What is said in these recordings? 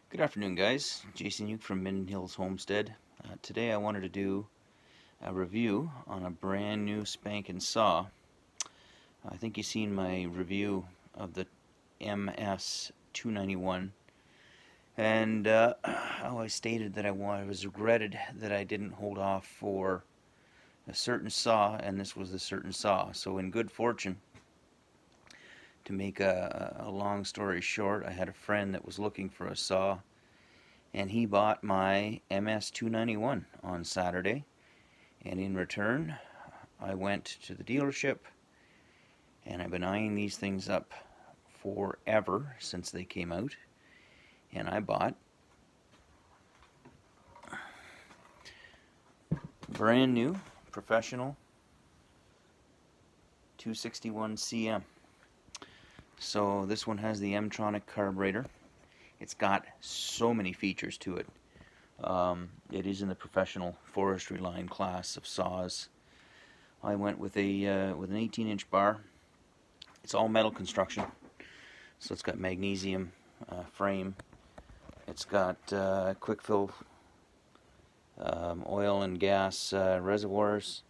Good afternoon, guys. Jason Uke from Minden Hills Homestead. Today I wanted to do a review on a brand new spanking saw. I think you've seen my review of the MS-291, and I stated that I was regretted that I didn't hold off for a certain saw, and this was the certain saw. So in good fortune, to make a long story short, I had a friend that was looking for a saw, and he bought my MS-291 on Saturday, and in return I went to the dealership, and I've been eyeing these things up forever since they came out, and I bought brand new professional 261 CM. So this one has the M-tronic carburetor. It's got so many features to it. It is in the professional forestry line class of saws. I went with an 18-inch bar. It's all metal construction, so it's got magnesium frame. It's got quick fill oil and gas reservoirs.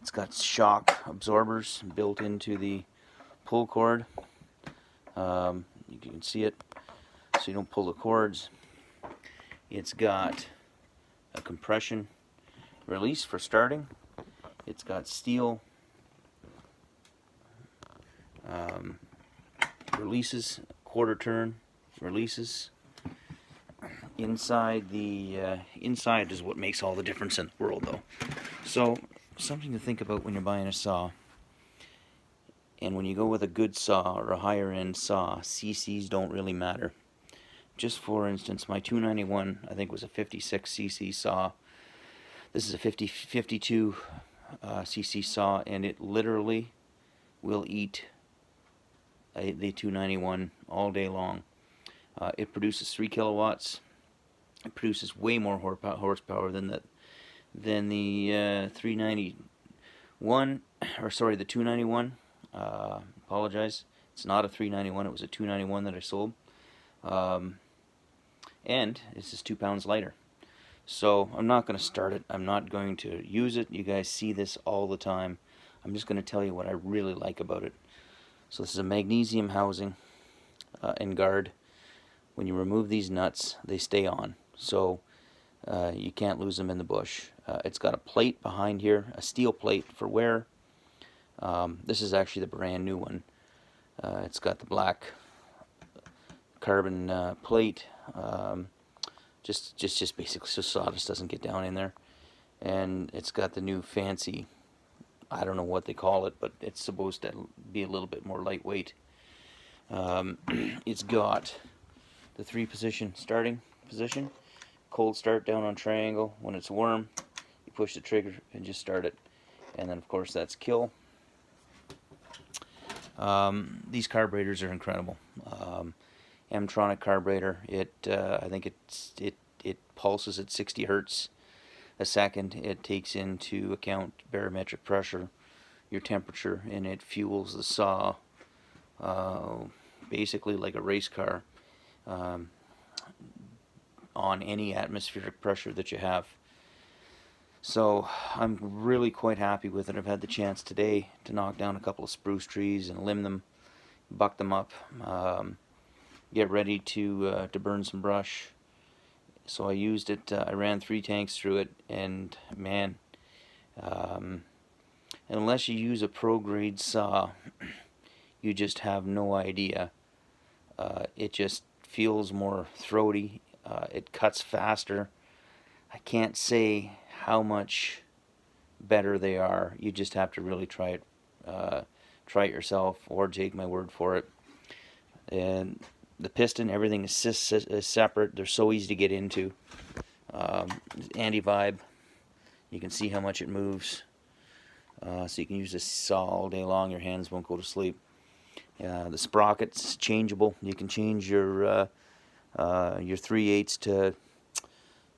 It's got shock absorbers built into the pull cord. You can see it, so you don't pull the cords. It's got a compression release for starting. It's got steel releases, quarter turn releases. Inside inside is what makes all the difference in the world, though. So something to think about when you're buying a saw. And when you go with a good saw or a higher end saw, CCs don't really matter. Just for instance, my 291 I think was a 56 cc saw. This is a 52 cc saw, and it literally will eat the 291 all day long. It produces 3 kilowatts. It produces way more horsepower than the 391, or sorry, the 291. Apologize. It's not a 391. It was a 291 that I sold. And this is 2 pounds lighter. So I'm not going to start it. I'm not going to use it. You guys see this all the time. I'm just going to tell you what I really like about it. So this is a magnesium housing and guard. When you remove these nuts, they stay on. So you can't lose them in the bush. It's got a plate behind here, a steel plate for wear. This is actually the brand new one. It's got the black carbon plate, just basically so sawdust doesn't get down in there. And it's got the new fancy, I don't know what they call it, but it's supposed to be a little bit more lightweight. It's got the 3-position starting position, cold start down on triangle. When it's warm, you push the trigger and just start it. And then of course that's kill. These carburetors are incredible. M-tronic carburetor. I think it pulses at 60 hertz a second. It takes into account barometric pressure, your temperature, and it fuels the saw basically like a race car on any atmospheric pressure that you have. So I'm really quite happy with it. I've had the chance today to knock down a couple of spruce trees and limb them, buck them up, get ready to burn some brush. So I used it. I ran 3 tanks through it, and man, unless you use a pro grade saw, you just have no idea. It just feels more throaty. It cuts faster. I can't say how much better they are. You just have to really try it yourself, or take my word for it. And the piston, everything is separate. They're so easy to get into. Anti-vibe. You can see how much it moves. So you can use this saw all day long. Your hands won't go to sleep. The sprocket's changeable. You can change your 3/8 to,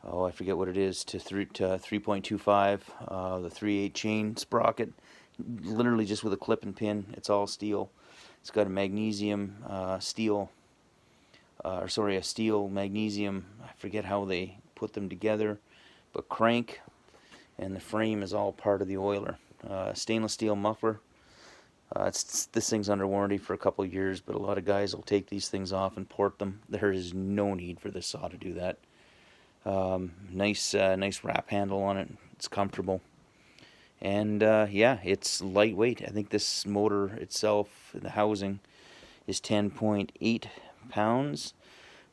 oh, I forget what it is, to 3.25, the 3/8 chain sprocket, literally just with a clip and pin. It's all steel. It's got a magnesium steel or sorry, a steel magnesium, I forget how they put them together, but crank, and the frame is all part of the oiler. Stainless steel muffler. This thing's under warranty for a couple of years, but a lot of guys will take these things off and port them. There is no need for this saw to do that. Nice wrap handle on it. It's comfortable, and yeah, it's lightweight. I think this motor itself, the housing, is 10.8 pounds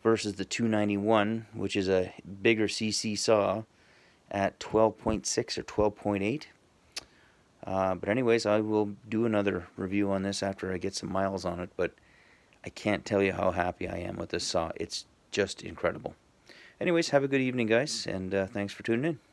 versus the 291, which is a bigger CC saw, at 12.6 or 12.8. But anyways, I will do another review on this after I get some miles on it, but I can't tell you how happy I am with this saw. It's just incredible. Anyways, have a good evening, guys, and thanks for tuning in.